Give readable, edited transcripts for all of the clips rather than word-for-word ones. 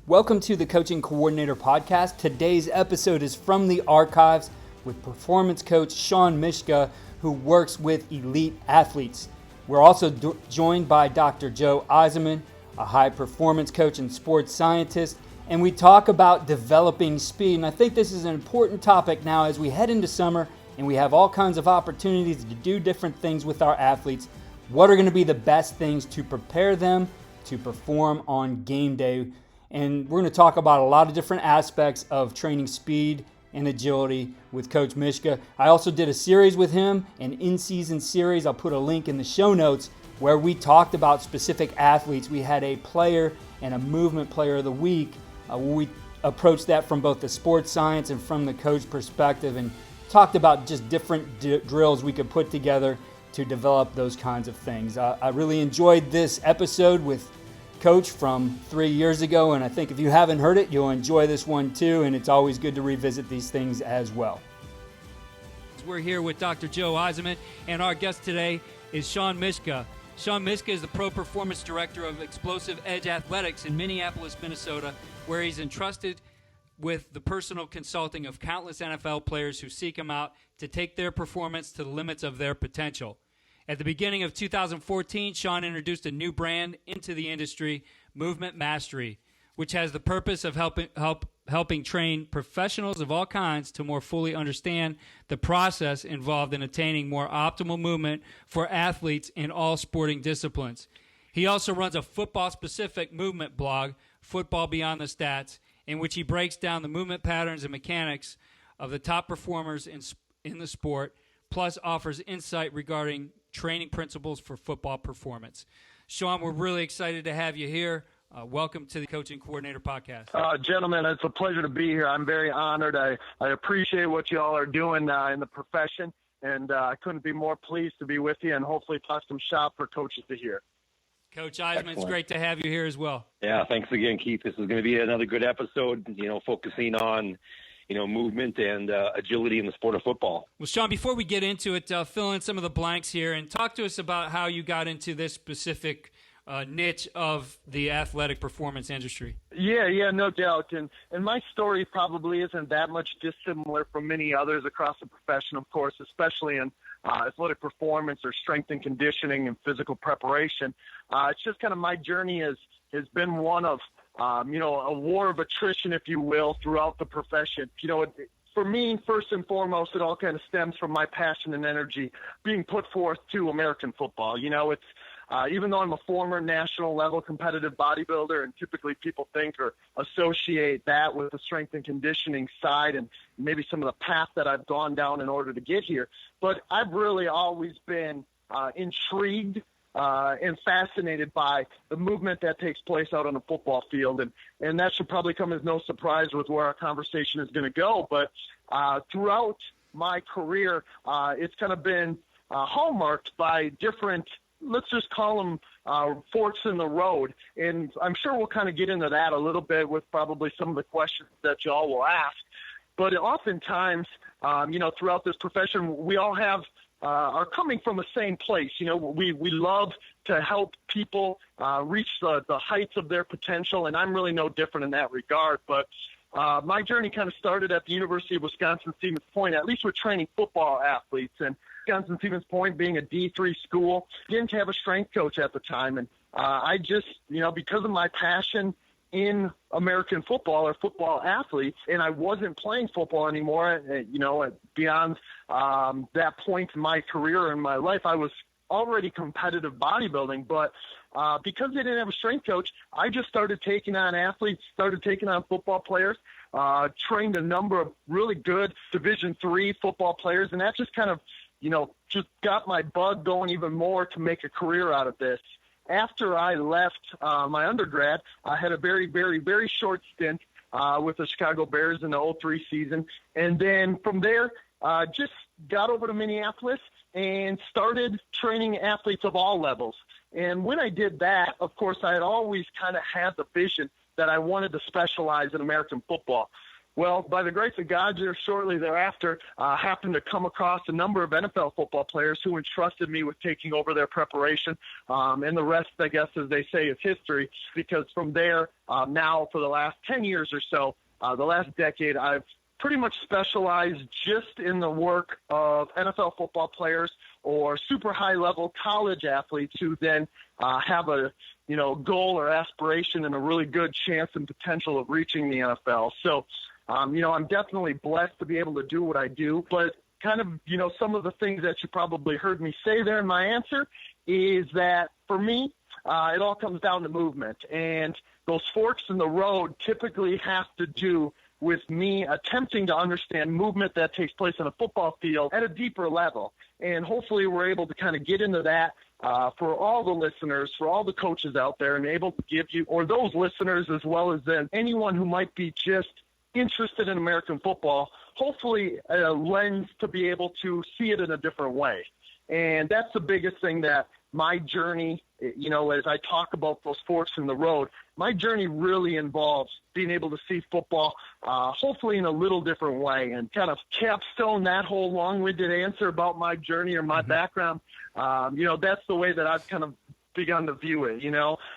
Welcome to the Coaching Coordinator Podcast. Today's episode is from the archives with performance coach Shawn Myszka, who works with elite athletes. We're also joined by Dr. Joe Eisenmann, a high-performance coach and sports scientist, and we talk about developing speed. And I think this is an important topic now as we head into summer and we have all kinds of opportunities to do different things with our athletes. What are going to be the best things to prepare them to perform on game day? And we're going to talk about a lot of different aspects of training speed and agility with Coach Myszka. I also did a series with him, an in-season series. I'll put a link in the show notes where we talked about specific athletes. We had a player and a movement player of the week. We approached that from both the sports science and from the coach perspective and talked about just different drills we could put together to develop those kinds of things. I really enjoyed this episode with Coach from 3 years ago, and I think if you haven't heard it, you'll enjoy this one too, and it's always good to revisit these things as well. We're here with Dr. Joe Eisenmann, and our guest today is Shawn Myszka. Shawn Myszka is the Pro Performance Director of Explosive Edge Athletics in Minneapolis, Minnesota, where he's entrusted with the personal consulting of countless NFL players who seek him out to take their performance to the limits of their potential. At the beginning of 2014, Shawn introduced a new brand into the industry, Movement Mastery, which has the purpose of helping train professionals of all kinds to more fully understand the process involved in attaining more optimal movement for athletes in all sporting disciplines. He also runs a football-specific movement blog, Football Beyond the Stats, in which he breaks down the movement patterns and mechanics of the top performers in the sport, plus offers insight regarding training principles for football performance. Shawn, we're really excited to have you here. Welcome to the Coaching Coordinator Podcast. Gentlemen, it's a pleasure to be here. I'm very honored. I appreciate what you all are doing in the profession, and I couldn't be more pleased to be with you and hopefully talk some shop for coaches to hear. Coach Eisenmann, it's great to have you here as well. Yeah, thanks again, Keith. This is going to be another good episode, focusing on movement and agility in the sport of football. Well, Shawn, before we get into it, fill in some of the blanks here and talk to us about how you got into this specific niche of the athletic performance industry. Yeah, no doubt. And my story probably isn't that much dissimilar from many others across the profession, of course, especially in athletic performance or strength and conditioning and physical preparation. It's just kind of my journey has been one of a war of attrition, if you will, throughout the profession. For me, first and foremost, it all kind of stems from my passion and energy being put forth to American football. It's even though I'm a former national level competitive bodybuilder, and typically people think or associate that with the strength and conditioning side and maybe some of the path that I've gone down in order to get here, but I've really always been intrigued and fascinated by the movement that takes place out on the football field. And that should probably come as no surprise with where our conversation is going to go. But throughout my career, it's kind of been hallmarked by different, let's just call them forks in the road. And I'm sure we'll kind of get into that a little bit with probably some of the questions that y'all will ask. But oftentimes, throughout this profession, we all are coming from the same place. We love to help people reach the heights of their potential, and I'm really no different in that regard. But my journey kind of started at the University of Wisconsin-Stevens Point, at least with training football athletes. And Wisconsin-Stevens Point being a D3 school, didn't have a strength coach at the time. And I just, because of my passion in American football or football athletes, and I wasn't playing football anymore, beyond that point in my career and my life, I was already competitive bodybuilding, but because they didn't have a strength coach, I just started taking on athletes, started taking on football players, trained a number of really good Division III football players, and that just kind of, just got my bug going even more to make a career out of this. After I left my undergrad, I had a very, very, very short stint with the Chicago Bears in the 2003 season. And then from there, just got over to Minneapolis and started training athletes of all levels. And when I did that, of course, I had always kind of had the vision that I wanted to specialize in American football. Well, by the grace of God, just shortly thereafter, happened to come across a number of NFL football players who entrusted me with taking over their preparation. And the rest, I guess, as they say, is history, because from there, now for the last 10 years or so, the last decade, I've pretty much specialized just in the work of NFL football players or super high-level college athletes who then have a goal or aspiration and a really good chance and potential of reaching the NFL. So, I'm definitely blessed to be able to do what I do, but kind of, some of the things that you probably heard me say there in my answer is that for me, it all comes down to movement. And those forks in the road typically have to do with me attempting to understand movement that takes place on a football field at a deeper level. And hopefully we're able to kind of get into that for all the listeners, for all the coaches out there, and able to give you, or those listeners as well as then anyone who might be just interested in American football, hopefully a lens to be able to see it in a different way. And that's the biggest thing that my journey, as I talk about those forks in the road, my journey really involves being able to see football, hopefully in a little different way, and kind of capstone that whole long-winded answer about my journey or my background. That's the way that I've kind of begun to view it.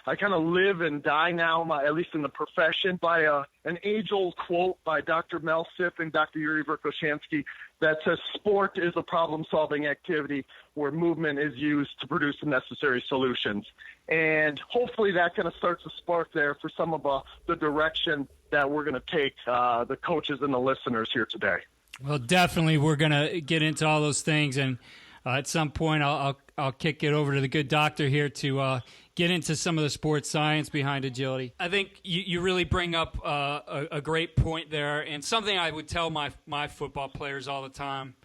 I kind of live and die now, at least in the profession, by an age-old quote by Dr. Mel Siff and Dr. Yuri Verkhoshansky that says, "Sport is a problem-solving activity where movement is used to produce the necessary solutions." And hopefully that kind of starts a spark there for some of the direction that we're going to take the coaches and the listeners here today. Well, definitely we're going to get into all those things, and at some point I'll kick it over to the good doctor here to get into some of the sports science behind agility. I think you really bring up a great point there, and something I would tell my football players all the time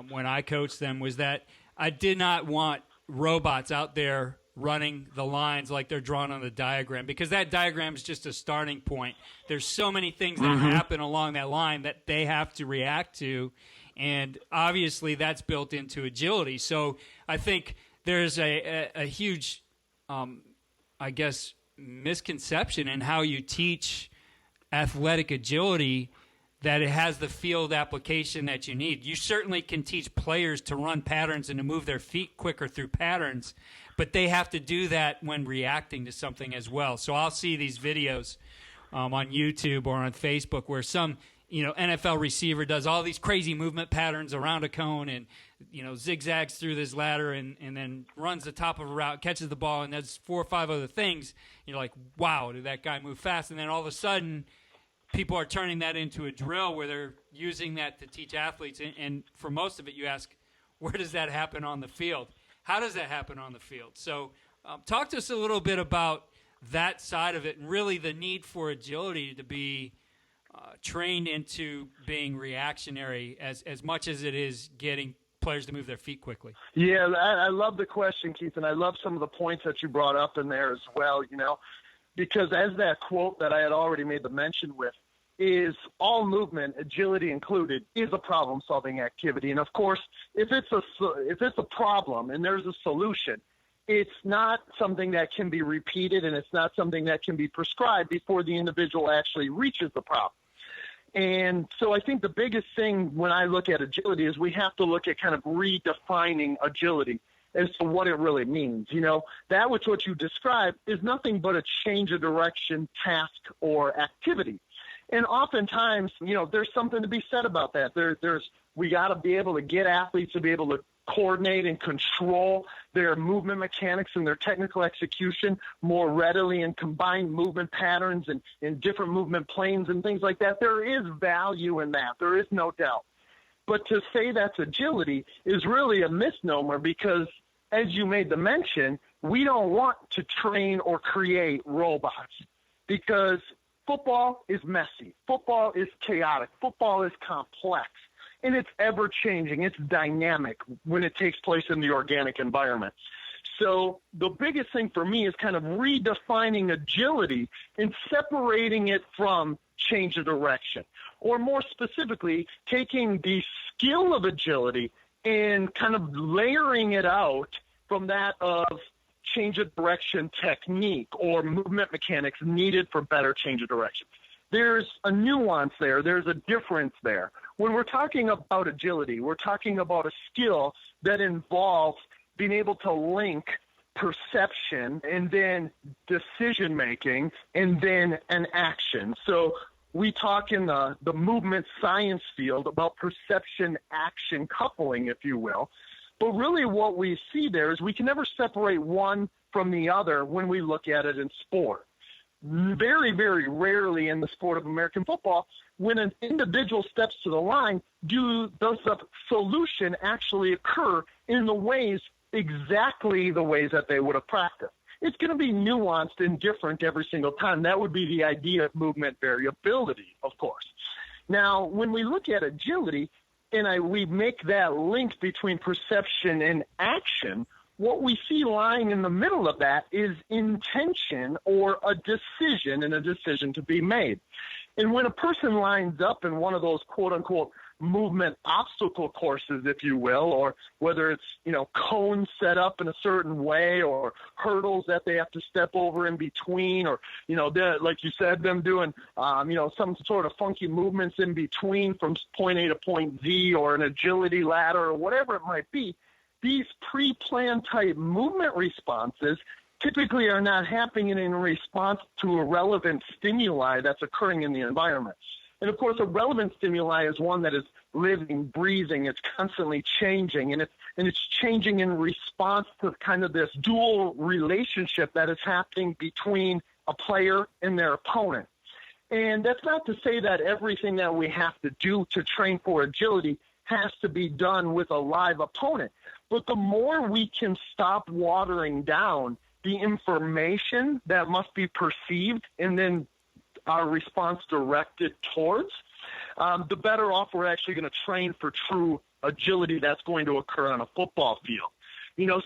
when I coached them was that I did not want robots out there running the lines like they're drawn on the diagram, because that diagram is just a starting point. There's so many things that happen along that line that they have to react to, and obviously that's built into agility. So I think there's a huge, misconception in how you teach athletic agility, that it has the field application that you need. You certainly can teach players to run patterns and to move their feet quicker through patterns, but they have to do that when reacting to something as well. So I'll see these videos on YouTube or on Facebook where some NFL receiver does all these crazy movement patterns around a cone and zigzags through this ladder and then runs the top of a route, catches the ball, and does 4 or 5 other things. You're like, wow, did that guy move fast? And then all of a sudden, people are turning that into a drill where they're using that to teach athletes. And for most of it, you ask, where does that happen on the field? How does that happen on the field? So talk to us a little bit about that side of it, and really the need for agility to be trained into being reactionary as much as it is getting players to move their feet quickly. Yeah, I love the question, Keith, and I love some of the points that you brought up in there as well, because as that quote that I had already made the mention with is, all movement, agility included, is a problem-solving activity. And of course, if it's a problem and there's a solution, it's not something that can be repeated, and it's not something that can be prescribed before the individual actually reaches the problem. And so I think the biggest thing when I look at agility is we have to look at kind of redefining agility as to what it really means. That which what you described is nothing but a change of direction, task, or activity. And oftentimes, there's something to be said about that. We got to be able to get athletes to be able to coordinate and control their movement mechanics and their technical execution more readily, and combine movement patterns and in different movement planes and things like that. There is value in that. There is no doubt. But to say that's agility is really a misnomer, because as you made the mention, we don't want to train or create robots, because football is messy. Football is chaotic. Football is complex. And it's ever-changing. It's dynamic when it takes place in the organic environment. So the biggest thing for me is kind of redefining agility and separating it from change of direction. Or more specifically, taking the skill of agility and kind of layering it out from that of change of direction technique or movement mechanics needed for better change of direction. there's a nuance there. There's a difference there. When we're talking about agility, we're talking about a skill that involves being able to link perception and then decision making and then an action. So we talk in the movement science field about perception action coupling, if you will. But really what we see there is we can never separate one from the other when we look at it in sport. Very, very rarely in the sport of American football, when an individual steps to the line, does the solution actually occur in the ways, exactly the ways that they would have practiced. It's going to be nuanced and different every single time. That would be the idea of movement variability, of course. Now, when we look at agility, and we make that link between perception and action, what we see lying in the middle of that is intention or a decision, and a decision to be made. And when a person lines up in one of those quote-unquote movement obstacle courses, if you will, or whether it's, cones set up in a certain way or hurdles that they have to step over in between, or, like you said, them doing, some sort of funky movements in between from point A to point Z, or an agility ladder, or whatever it might be, these pre-planned type movement responses typically are not happening in response to a relevant stimuli that's occurring in the environment. And of course, a relevant stimuli is one that is living, breathing, it's constantly changing, and it's changing in response to kind of this dual relationship that is happening between a player and their opponent. And that's not to say that everything that we have to do to train for agility has to be done with a live opponent. But the more we can stop watering down the information that must be perceived and then our response directed towards, the better off we're actually going to train for true agility that's going to occur on a football field.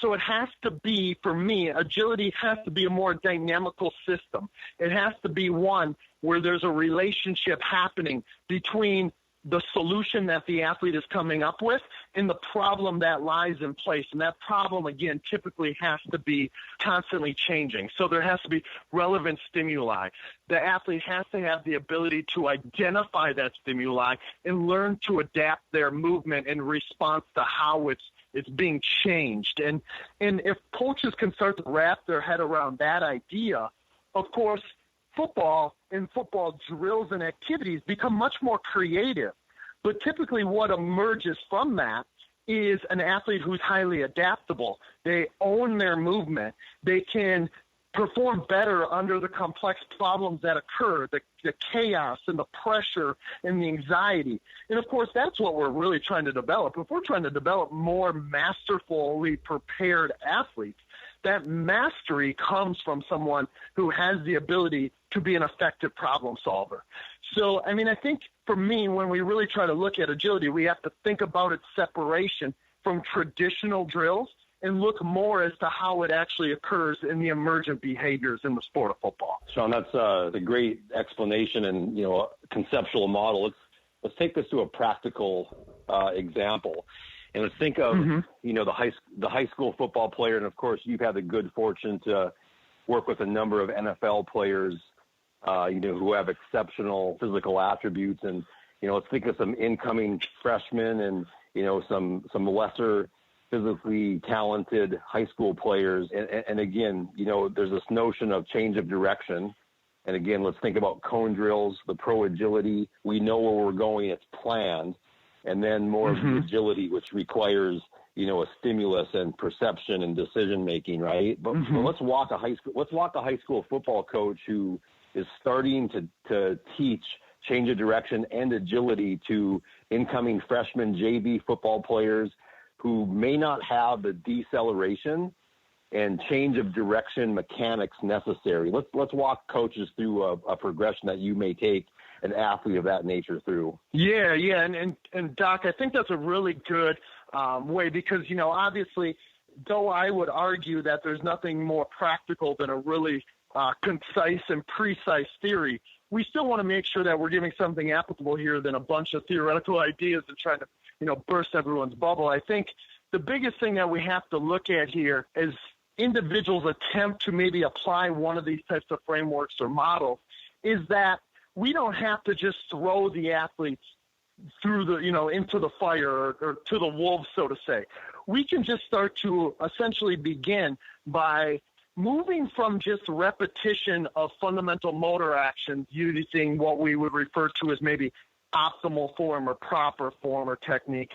So it has to be, for me, agility has to be a more dynamical system. It has to be one where there's a relationship happening between the solution that the athlete is coming up with and the problem that lies in place. And that problem, again, typically has to be constantly changing. So there has to be relevant stimuli. The athlete has to have the ability to identify that stimuli and learn to adapt their movement in response to how it's being changed. And if coaches can start to wrap their head around that idea, of course, football and football drills and activities become much more creative. But typically what emerges from that is an athlete who's highly adaptable. They own their movement. They can perform better under the complex problems that occur, the chaos and the pressure and the anxiety. And, of course, that's what we're really trying to develop. If we're trying to develop more masterfully prepared athletes, that mastery comes from someone who has the ability to be an effective problem solver. So, I think for me, when we really try to look at agility, we have to think about its separation from traditional drills and look more as to how it actually occurs in the emergent behaviors in the sport of football. Shawn, that's a great explanation and, a conceptual model. Let's take this to a practical example. And let's think of, the high school football player. And, of course, you've had the good fortune to work with a number of NFL players, who have exceptional physical attributes. And, let's think of some incoming freshmen and, some lesser physically talented high school players. And again, there's this notion of change of direction. And again, let's think about cone drills, the pro agility. We know where we're going. It's planned. And then more of the agility, which requires, a stimulus and perception and decision making, right? But let's walk a high school football coach who is starting to teach change of direction and agility to incoming freshman JV football players who may not have the deceleration and change of direction mechanics necessary. Let's walk coaches through a progression that you may take an athlete of that nature through. Yeah. And Doc, I think that's a really good way because, obviously, though I would argue that there's nothing more practical than a really concise and precise theory, we still want to make sure that we're giving something applicable here than a bunch of theoretical ideas and trying to, burst everyone's bubble. I think the biggest thing that we have to look at here is individuals attempt to maybe apply one of these types of frameworks or models is that we don't have to just throw the athletes through the, into the fire or to the wolves, so to say. We can just start to essentially begin by moving from just repetition of fundamental motor actions using what we would refer to as maybe optimal form or proper form or technique.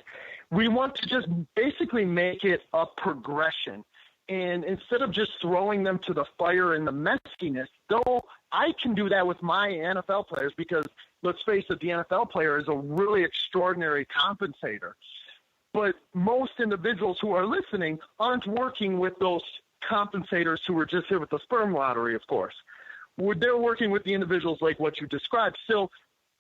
We want to just basically make it a progression. And instead of just throwing them to the fire and the messiness, though I can do that with my NFL players because, let's face it, the NFL player is a really extraordinary compensator. But most individuals who are listening aren't working with those compensators who were just here with the sperm lottery, of course. They're working with the individuals like what you described. So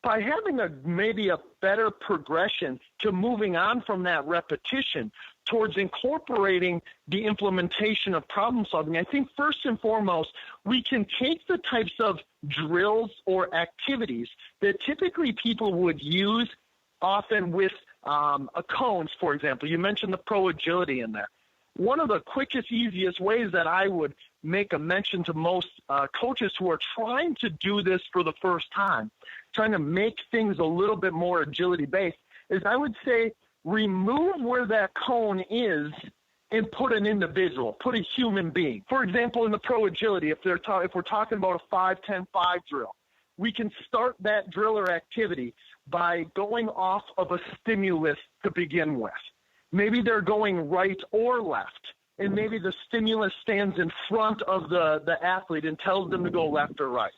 by having maybe a better progression to moving on from that repetition towards incorporating the implementation of problem solving, I think first and foremost, we can take the types of drills or activities that typically people would use often with cones, for example. You mentioned the pro agility in there. One of the quickest, easiest ways that I would make a mention to most coaches who are trying to do this for the first time, trying to make things a little bit more agility-based, is I would say remove where that cone is and put an individual, put a human being. For example, in the pro agility, if we're talking about a 5-10-5 drill, we can start that drill or activity by going off of a stimulus to begin with. Maybe they're going right or left, and maybe the stimulus stands in front of the athlete and tells them to go left or right.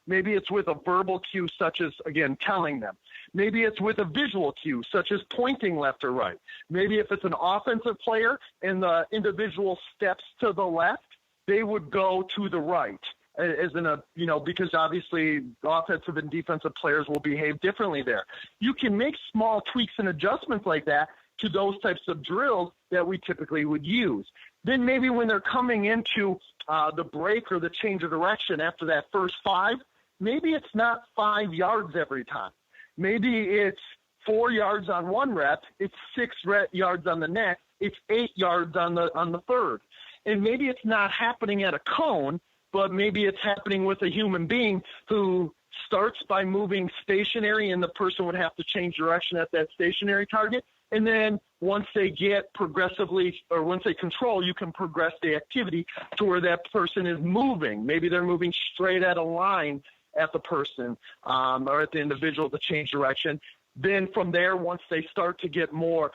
Maybe it's with a verbal cue, such as, again, telling them. Maybe it's with a visual cue, such as pointing left or right. Maybe if it's an offensive player and the individual steps to the left, they would go to the right, because obviously offensive and defensive players will behave differently there. You can make small tweaks and adjustments like that to those types of drills that we typically would use. Then maybe when they're coming into the break or the change of direction after that first 5, maybe it's not 5 yards every time. Maybe it's 4 yards on one rep, it's 6 yards on the next, it's 8 yards on the third. And maybe it's not happening at a cone, but maybe it's happening with a human being who starts by moving stationary, and the person would have to change direction at that stationary target. And then once they get progressively, or once they control, you can progress the activity to where that person is moving. Maybe they're moving straight at a line at the person or at the individual to change direction. Then from there, once they start to get more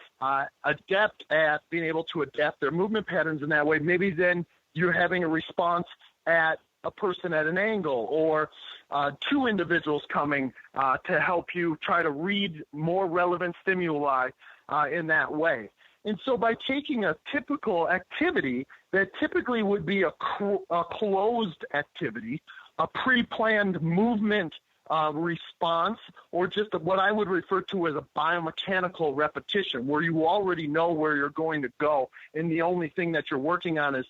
adept at being able to adapt their movement patterns in that way, maybe then you're having a response at a person at an angle, or 2 individuals coming to help you try to read more relevant stimuli in that way. And so by taking a typical activity that typically would be a closed activity, a pre-planned movement response, or just what I would refer to as a biomechanical repetition, where you already know where you're going to go, and the only thing that you're working on is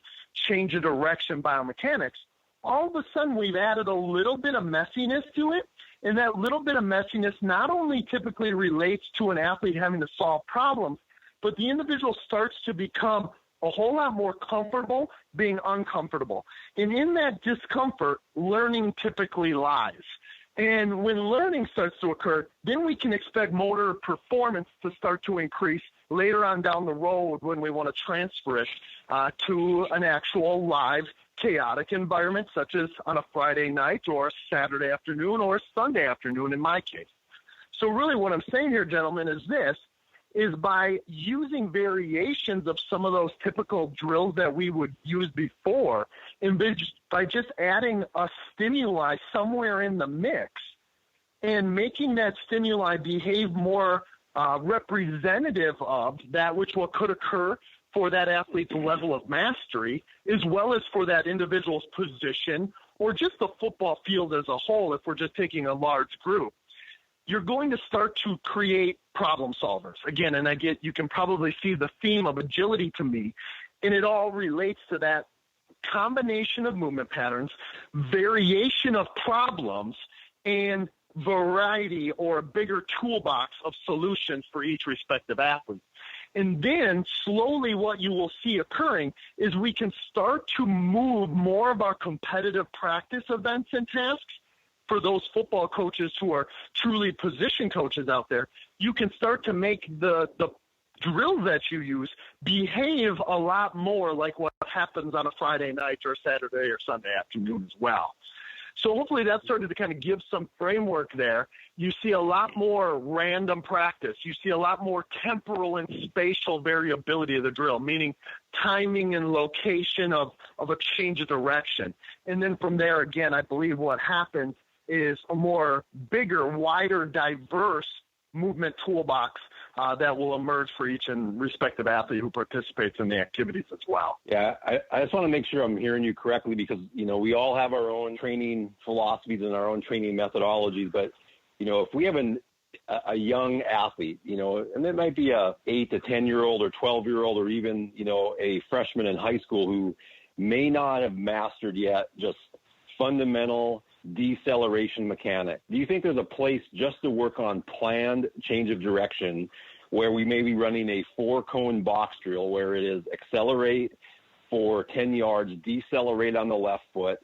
change of direction biomechanics, all of a sudden we've added a little bit of messiness to it. And that little bit of messiness not only typically relates to an athlete having to solve problems, but the individual starts to become a whole lot more comfortable being uncomfortable. And in that discomfort, learning typically lies. And when learning starts to occur, then we can expect motor performance to start to increase later on down the road when we want to transfer it to an actual live chaotic environment, such as on a Friday night or a Saturday afternoon or a Sunday afternoon in my case. So really what I'm saying here, gentlemen, is by using variations of some of those typical drills that we would use before, and by just adding a stimuli somewhere in the mix and making that stimuli behave more representative of that which what could occur for that athlete's level of mastery, as well as for that individual's position, or just the football field as a whole, if we're just taking a large group, you're going to start to create problem solvers. Again, and you can probably see the theme of agility to me, and it all relates to that combination of movement patterns, variation of problems, and variety or a bigger toolbox of solutions for each respective athlete. And then slowly what you will see occurring is we can start to move more of our competitive practice events and tasks for those football coaches who are truly position coaches out there, you can start to make the drills that you use behave a lot more like what happens on a Friday night or Saturday or Sunday afternoon as well. So hopefully that started to kind of give some framework there. You see a lot more random practice. You see a lot more temporal and spatial variability of the drill, meaning timing and location of a change of direction. And then from there, again, I believe what happens is a more bigger, wider, diverse movement toolbox that will emerge for each and respective athlete who participates in the activities as well. Yeah, I just want to make sure I'm hearing you correctly because, we all have our own training philosophies and our own training methodologies. But, if we have a young athlete, and it might be a 8 to 10-year-old or 12-year-old or even, a freshman in high school who may not have mastered yet just fundamental deceleration mechanic. Do you think there's a place just to work on planned change of direction where we may be running a 4-cone box drill where it is accelerate for 10 yards, decelerate on the left foot,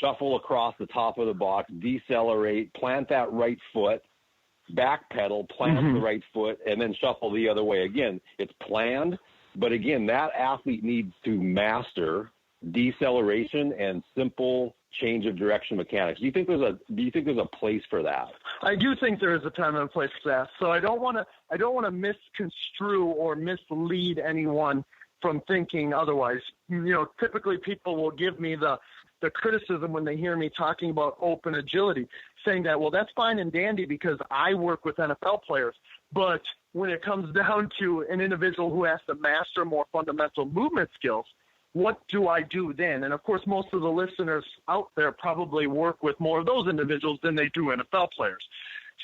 shuffle across the top of the box, decelerate, plant that right foot, backpedal, plant the right foot, and then shuffle the other way? Again, it's planned, but again, that athlete needs to master deceleration and simple change of direction mechanics. Do you think there's a place for that? I do think there is a time and a place for that. So I don't want to misconstrue or mislead anyone from thinking otherwise. Typically people will give me the criticism when they hear me talking about open agility, saying that, well, that's fine and dandy because I work with NFL players. But when it comes down to an individual who has to master more fundamental movement skills, what do I do then? And, of course, most of the listeners out there probably work with more of those individuals than they do NFL players.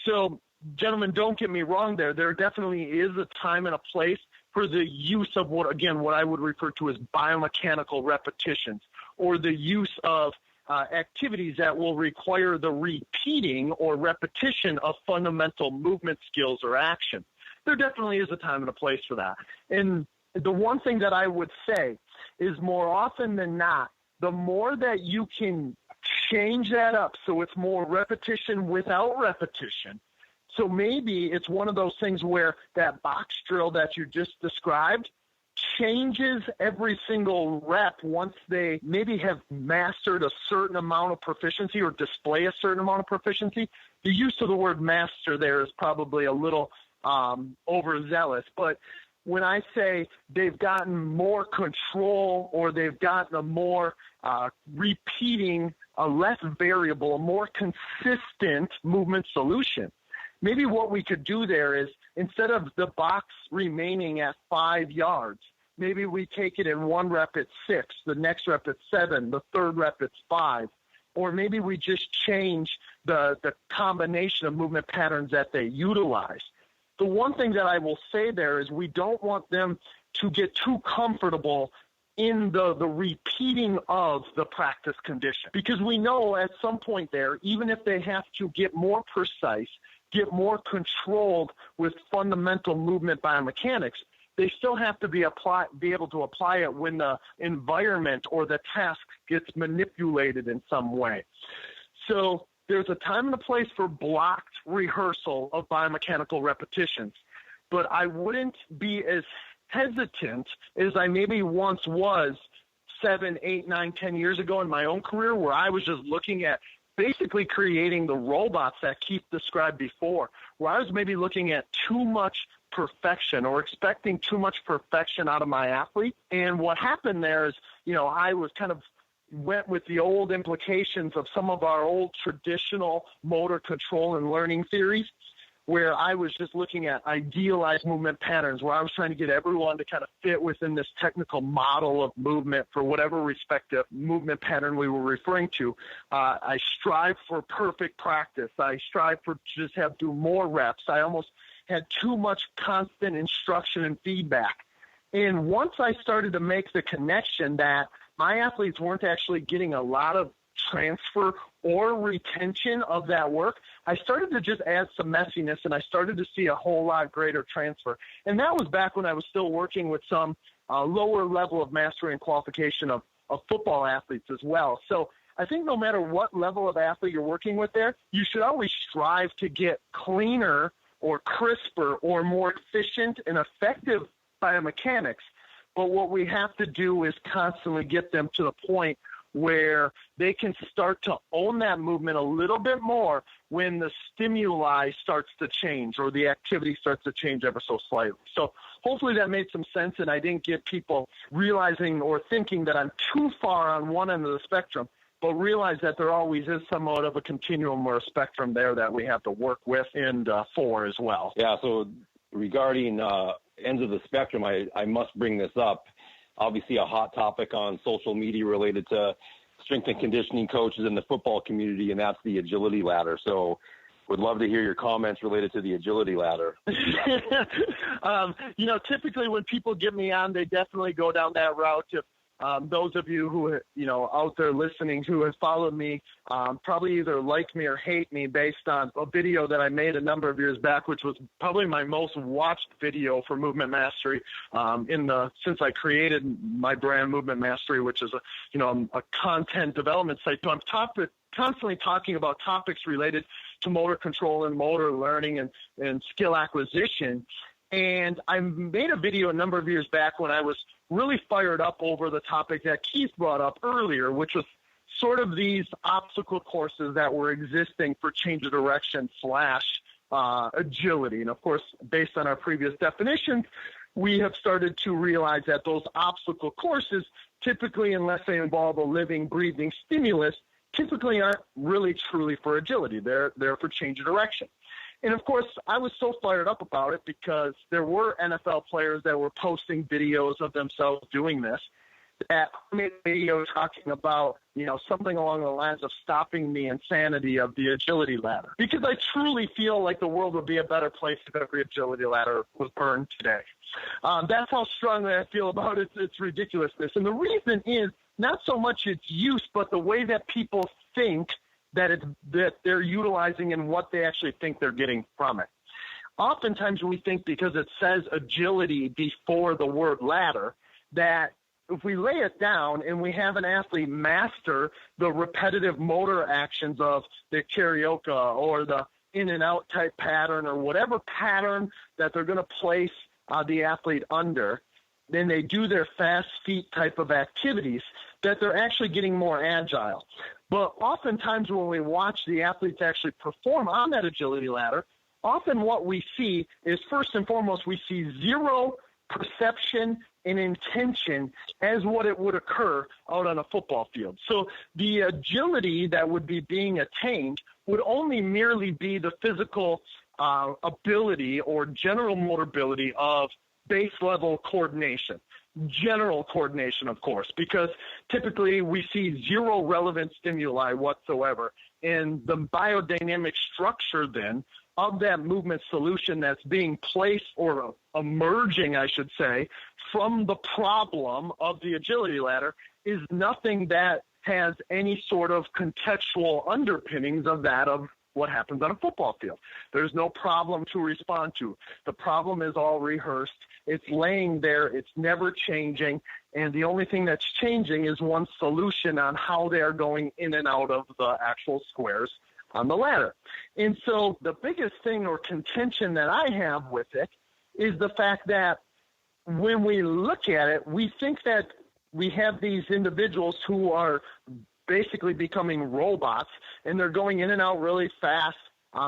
So, gentlemen, don't get me wrong there. There definitely is a time and a place for the use of what I would refer to as biomechanical repetitions, or the use of activities that will require the repeating or repetition of fundamental movement skills or action. There definitely is a time and a place for that. And the one thing that I would say is more often than not, the more that you can change that up so it's more repetition without repetition. So maybe it's one of those things where that box drill that you just described changes every single rep once they maybe have mastered a certain amount of proficiency or display a certain amount of proficiency. The use of the word master there is probably a little overzealous, but when I say they've gotten more control or they've gotten a more repeating, a less variable, a more consistent movement solution, maybe what we could do there is instead of the box remaining at 5 yards, maybe we take it in one rep at 6, the next rep at 7, the third rep at 5, or maybe we just change the combination of movement patterns that they utilize. The one thing that I will say there is we don't want them to get too comfortable in the repeating of the practice condition, because we know at some point there, even if they have to get more precise, get more controlled with fundamental movement biomechanics, they still have to be able to apply it when the environment or the task gets manipulated in some way. So there's a time and a place for blocked rehearsal of biomechanical repetitions, but I wouldn't be as hesitant as I maybe once was 7, 8, 9, 10 years ago in my own career, where I was just looking at basically creating the robots that Keith described before, where I was maybe looking at too much perfection or expecting too much perfection out of my athlete. And what happened there is, I was kind of went with the old implications of some of our old traditional motor control and learning theories, where I was just looking at idealized movement patterns, where I was trying to get everyone to kind of fit within this technical model of movement for whatever respective movement pattern we were referring to. I strive for perfect practice. I strive for just have to do more reps. I almost had too much constant instruction and feedback. And once I started to make the connection that my athletes weren't actually getting a lot of transfer or retention of that work, I started to just add some messiness, and I started to see a whole lot greater transfer. And that was back when I was still working with some lower level of mastery and qualification of football athletes as well. So I think no matter what level of athlete you're working with there, you should always strive to get cleaner or crisper or more efficient and effective biomechanics. But what we have to do is constantly get them to the point where they can start to own that movement a little bit more when the stimuli starts to change or the activity starts to change ever so slightly. So hopefully that made some sense, and I didn't get people realizing or thinking that I'm too far on one end of the spectrum, but realize that there always is somewhat of a continuum or a spectrum there that we have to work with and for as well. Yeah, so regarding ends of the spectrum, I must bring this up. Obviously a hot topic on social media related to strength and conditioning coaches in the football community, and that's the agility ladder. So would love to hear your comments related to the agility ladder. Typically when people get me on, they definitely go down that route. If those of you who, out there listening who have followed me, probably either like me or hate me based on a video that I made a number of years back, which was probably my most watched video for Movement Mastery since I created my brand Movement Mastery, which is a content development site. So I'm constantly talking about topics related to motor control and motor learning and skill acquisition. And I made a video a number of years back when I was really fired up over the topic that Keith brought up earlier, which was sort of these obstacle courses that were existing for change of direction / agility. And of course, based on our previous definitions, we have started to realize that those obstacle courses, typically, unless they involve a living, breathing stimulus, typically aren't really truly for agility. They're for change of direction. And, of course, I was so fired up about it because there were NFL players that were posting videos of themselves doing this. That I made a video talking about, something along the lines of stopping the insanity of the agility ladder. Because I truly feel like the world would be a better place if every agility ladder was burned today. That's how strongly I feel about its ridiculousness. And the reason is not so much its use, but the way that people think that they're utilizing and what they actually think they're getting from it. Oftentimes we think because it says agility before the word ladder, that if we lay it down and we have an athlete master the repetitive motor actions of the karaoke or the in and out type pattern or whatever pattern that they're going to place the athlete under, then they do their fast feet type of activities, that they're actually getting more agile. But oftentimes when we watch the athletes actually perform on that agility ladder, often what we see is, first and foremost, we see zero perception and intention as what it would occur out on a football field. So the agility that would be being attained would only merely be the physical ability or general motor ability of base level coordination. General coordination, of course, because typically we see zero relevant stimuli whatsoever. And the biodynamic structure then of that movement solution that's being placed or emerging, I should say, from the problem of the agility ladder is nothing that has any sort of contextual underpinnings of that of what happens on a football field. There's no problem to respond to. The problem is all rehearsed. It's laying there. It's never changing. And the only thing that's changing is one solution on how they're going in and out of the actual squares on the ladder. And so the biggest thing or contention that I have with it is the fact that when we look at it, we think that we have these individuals who are basically becoming robots, and they're going in and out really fast.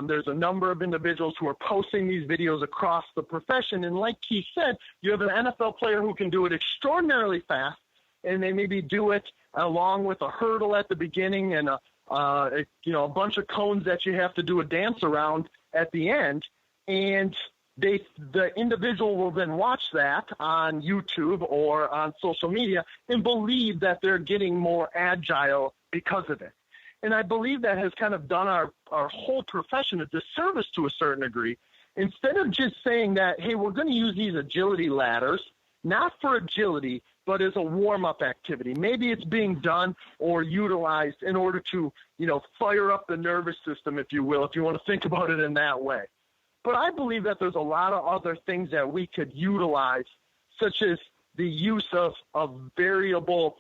There's a number of individuals who are posting these videos across the profession. And like Keith said, you have an NFL player who can do it extraordinarily fast, and they maybe do it along with a hurdle at the beginning and a bunch of cones that you have to do a dance around at the end. And the individual will then watch that on YouTube or on social media and believe that they're getting more agile because of it. And I believe that has kind of done our whole profession a disservice to a certain degree. Instead of just saying that, hey, we're going to use these agility ladders, not for agility, but as a warm-up activity. Maybe it's being done or utilized in order to, fire up the nervous system, if you will, if you want to think about it in that way. But I believe that there's a lot of other things that we could utilize, such as the use of variable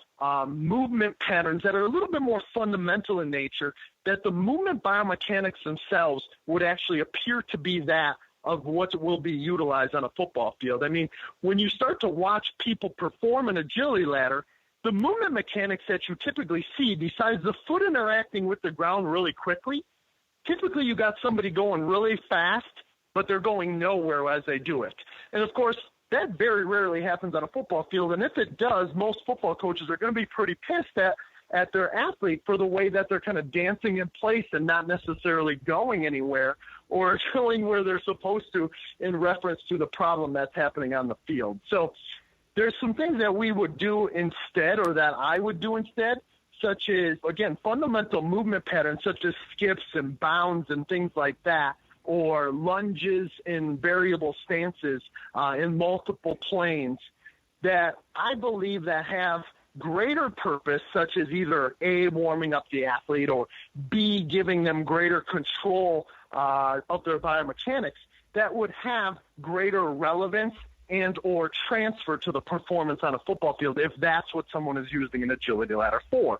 movement patterns that are a little bit more fundamental in nature, that the movement biomechanics themselves would actually appear to be that of what will be utilized on a football field. I mean, when you start to watch people perform an agility ladder, the movement mechanics that you typically see, besides the foot interacting with the ground really quickly, typically you got somebody going really fast, but they're going nowhere as they do it. And of course, that very rarely happens on a football field. And if it does, most football coaches are going to be pretty pissed at their athlete for the way that they're kind of dancing in place and not necessarily going anywhere or going where they're supposed to in reference to the problem that's happening on the field. So there's some things that we would do instead, or that I would do instead, such as, again, fundamental movement patterns such as skips and bounds and things like that, or lunges in variable stances in multiple planes, that I believe that have greater purpose, such as either A, warming up the athlete, or B, giving them greater control of their biomechanics, that would have greater relevance and or transfer to the performance on a football field if that's what someone is using an agility ladder for.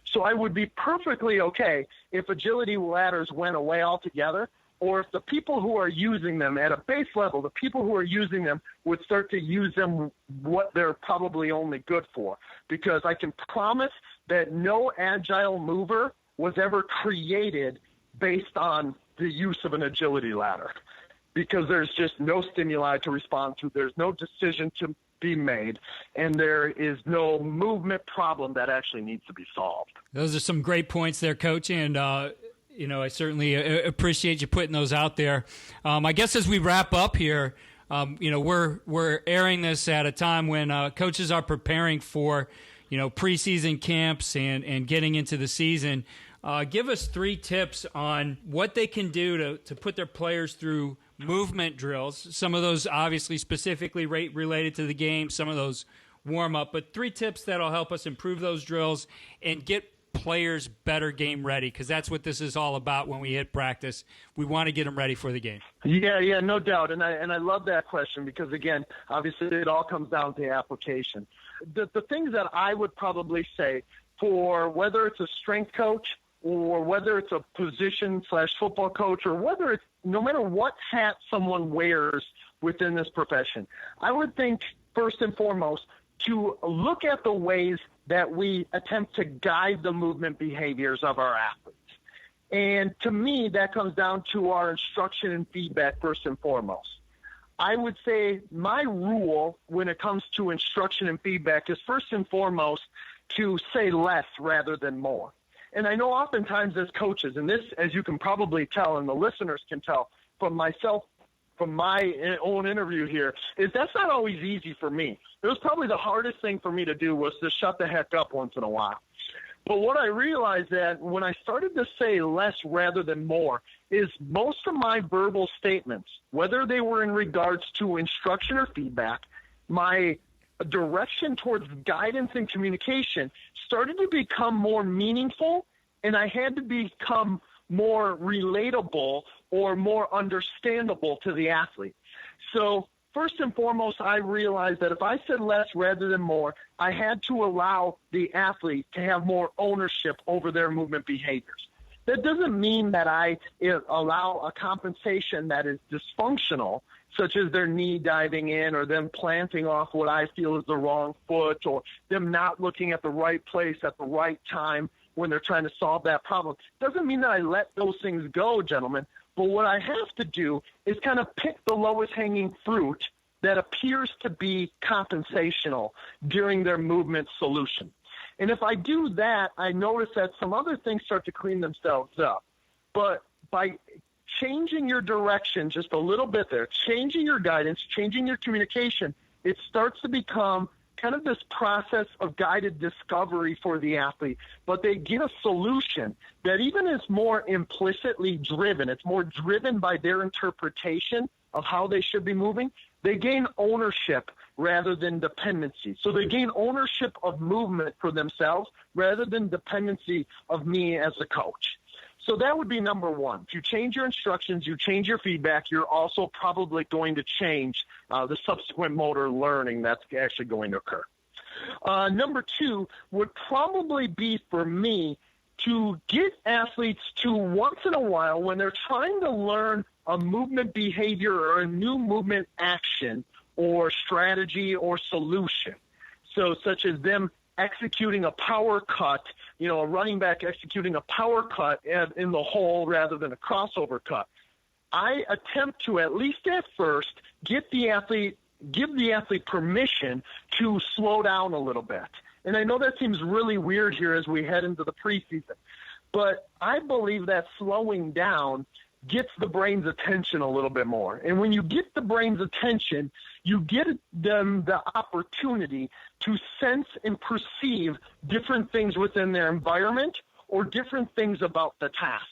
So I would be perfectly okay if agility ladders went away altogether, or if the people who are using them at a base level, the people who are using them would start to use them what they're probably only good for. Because I can promise that no agile mover was ever created based on the use of an agility ladder, because there's just no stimuli to respond to. There's no decision to be made, and there is no movement problem that actually needs to be solved. Those are some great points there, Coach, and I certainly appreciate you putting those out there. I guess as we wrap up here, we're airing this at a time when coaches are preparing for, preseason camps and getting into the season. Give us 3 tips on what they can do to put their players through movement drills. Some of those obviously specifically related to the game, some of those warm up, but 3 tips that'll help us improve those drills and get players better game ready, because that's what this is all about. When we hit practice, we want to get them ready for the game. Yeah, no doubt. And I love that question, because again, obviously it all comes down to application. The things that I would probably say for whether it's a strength coach or whether it's a position/football coach, or whether it's no matter what hat someone wears within this profession, I would think first and foremost to look at the ways that we attempt to guide the movement behaviors of our athletes. And to me, that comes down to our instruction and feedback first and foremost. I would say my rule when it comes to instruction and feedback is first and foremost to say less rather than more. And I know oftentimes as coaches, and this, as you can probably tell, and the listeners can tell from myself, from my own interview here, is that's not always easy for me. It was probably the hardest thing for me to do was to shut the heck up once in a while. But what I realized that when I started to say less rather than more is most of my verbal statements, whether they were in regards to instruction or feedback, my direction towards guidance and communication started to become more meaningful, and I had to become more relatable or more understandable to the athlete. So first and foremost, I realized that if I said less rather than more, I had to allow the athlete to have more ownership over their movement behaviors. That doesn't mean that I allow a compensation that is dysfunctional, such as their knee diving in or them planting off what I feel is the wrong foot or them not looking at the right place at the right time when they're trying to solve that problem. Doesn't mean that I let those things go, gentlemen. But what I have to do is kind of pick the lowest hanging fruit that appears to be compensational during their movement solution. And if I do that, I notice that some other things start to clean themselves up. But by changing your direction just a little bit there, changing your guidance, changing your communication, it starts to become kind of this process of guided discovery for the athlete, but they get a solution that even is more implicitly driven. It's more driven by their interpretation of how they should be moving. They gain ownership rather than dependency. So they gain ownership of movement for themselves rather than dependency of me as a coach. So that would be number one. If you change your instructions, you change your feedback, you're also probably going to change the subsequent motor learning that's actually going to occur. Number two would probably be for me to get athletes to once in a while, when they're trying to learn a movement behavior or a new movement action or strategy or solution, so such as them executing a power cut, a running back executing a power cut in the hole rather than a crossover cut, I attempt to, at least at first, give the athlete permission to slow down a little bit. And I know that seems really weird here as we head into the preseason, but I believe that slowing down gets the brain's attention a little bit more. And when you get the brain's attention, you get them the opportunity to sense and perceive different things within their environment or different things about the task.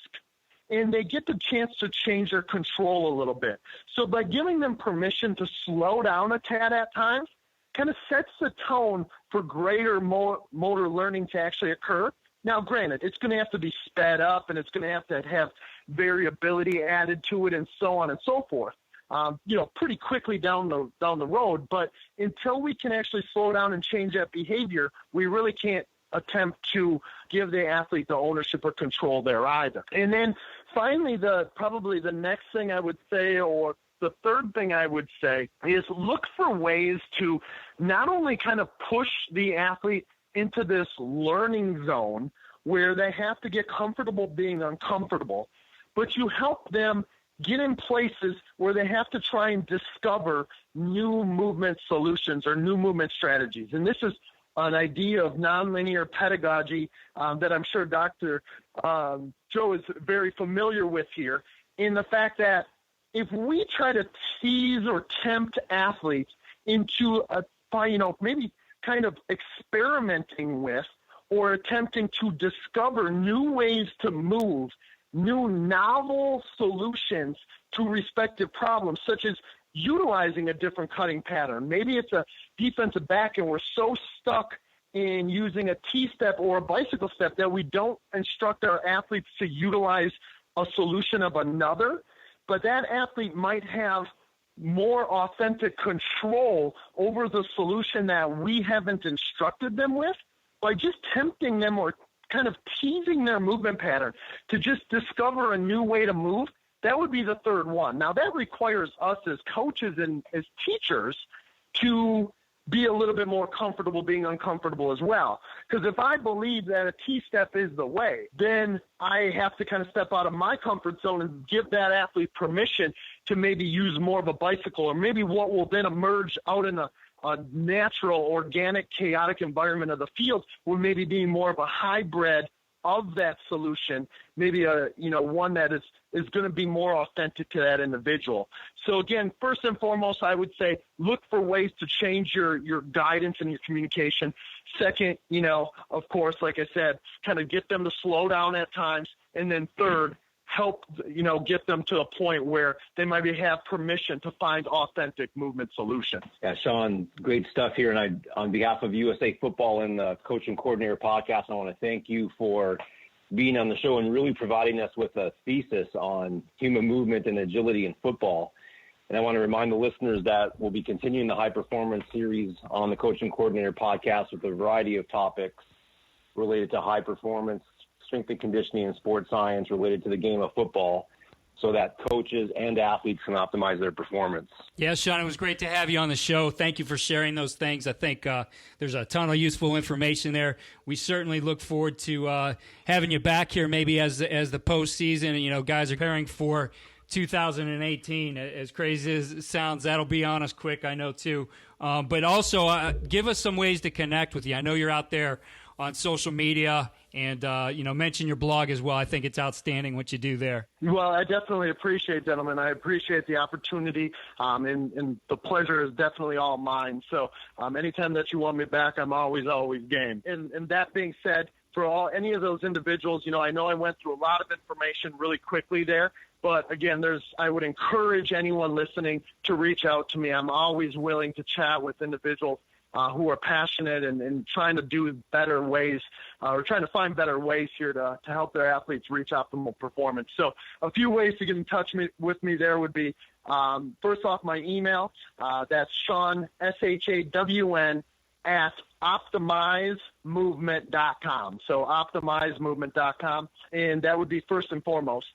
And they get the chance to change their control a little bit. So by giving them permission to slow down a tad at times, kind of sets the tone for greater motor learning to actually occur. Now, granted, it's going to have to be sped up, and it's going to have variability added to it, and so on and so forth. Pretty quickly down the road. But until we can actually slow down and change that behavior, we really can't attempt to give the athlete the ownership or control there either. And then finally, probably the next thing I would say, or the third thing I would say, is look for ways to not only kind of push the athlete into this learning zone where they have to get comfortable being uncomfortable, but you help them get in places where they have to try and discover new movement solutions or new movement strategies. And this is an idea of nonlinear pedagogy that I'm sure Dr. Joe is very familiar with here, in the fact that if we try to tease or tempt athletes into maybe kind of experimenting with or attempting to discover new ways to move, new novel solutions to respective problems, such as utilizing a different cutting pattern. Maybe it's a defensive back and we're so stuck in using a T-step or a bicycle step that we don't instruct our athletes to utilize a solution of another, but that athlete might have more authentic control over the solution that we haven't instructed them with by just tempting them or kind of teasing their movement pattern to just discover a new way to move. That would be the third one. Now, that requires us as coaches and as teachers to be a little bit more comfortable being uncomfortable as well. Because if I believe that a T-step is the way, then I have to kind of step out of my comfort zone and give that athlete permission to maybe use more of a bicycle, or maybe what will then emerge out in a natural, organic, chaotic environment of the field will maybe be more of a hybrid of that solution, maybe one that is going to be more authentic to that individual. So again, first and foremost, I would say look for ways to change your guidance and your communication. Second, of course, like I said, kind of get them to slow down at times. And then third, help, get them to a point where they maybe have permission to find authentic movement solutions. Yeah, Shawn, great stuff here. And on behalf of USA Football and the Coach and Coordinator podcast, I want to thank you for being on the show and really providing us with a thesis on human movement and agility in football. And I want to remind the listeners that we'll be continuing the high performance series on the Coach and Coordinator podcast with a variety of topics related to high performance, strength and conditioning, and sports science related to the game of football, so that coaches and athletes can optimize their performance. Yeah, Shawn, it was great to have you on the show. Thank you for sharing those things. I think there's a ton of useful information there. We certainly look forward to having you back here maybe as the postseason. Guys are preparing for 2018. As crazy as it sounds, that'll be on us quick, I know, too. But also give us some ways to connect with you. I know you're out there on social media, and mention your blog as well. I think it's outstanding what you do there. Well, I definitely appreciate, gentlemen. I appreciate the opportunity, and the pleasure is definitely all mine. So anytime that you want me back, I'm always game. And that being said, for any of those individuals, I know I went through a lot of information really quickly there. But again, I would encourage anyone listening to reach out to me. I'm always willing to chat with individuals who are passionate and trying to do better ways or trying to find better ways here to help their athletes reach optimal performance. So a few ways to get in touch with me there would be, first off, my email. That's Shawn, SHAWN, at optimizemovement.com. So optimizemovement.com, and that would be first and foremost.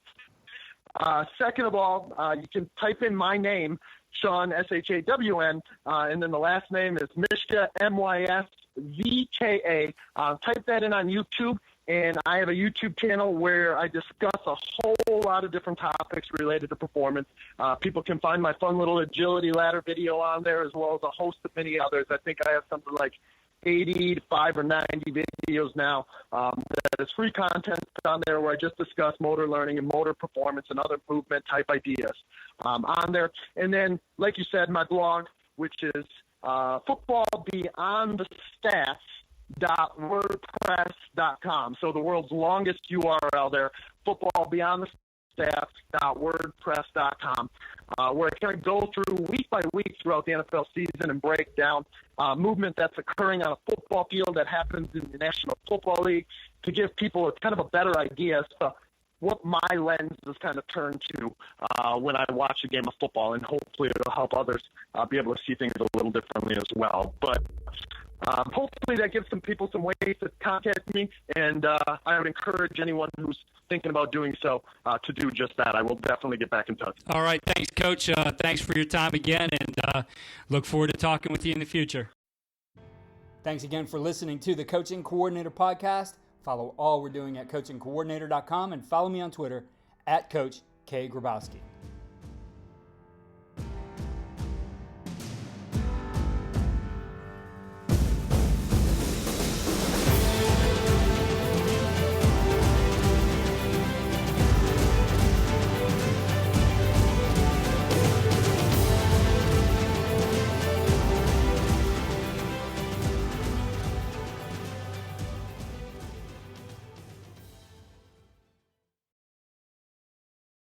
Second of all, you can type in my name, Shawn, SHAWN, and then the last name is Myszka, MYSVKA. Type that in on YouTube, and I have a YouTube channel where I discuss a whole lot of different topics related to performance. People can find my fun little agility ladder video on there, as well as a host of many others. I think I have something like 85 or 90 videos now that is free content on there where I just discuss motor learning and motor performance and other movement type ideas on there. And then, like you said, my blog, which is footballbeyondthestats.wordpress.com. So the world's longest URL there, footballbeyondthestats.wordpress.com, where I kind of go through week by week throughout the NFL season and break down movement that's occurring on a football field that happens in the National Football League to give people a kind of a better idea as to what my lens is kind of turned to when I watch a game of football, and hopefully it'll help others be able to see things a little differently as well. But hopefully that gives some people some ways to contact me, and I would encourage anyone who's thinking about doing so to do just that. I will definitely get back in touch. All right. Thanks, Coach. Thanks for your time again, and look forward to talking with you in the future. Thanks again for listening to the Coaching Coordinator Podcast. Follow all we're doing at coachingcoordinator.com and follow me on Twitter at Coach K. Grabowski.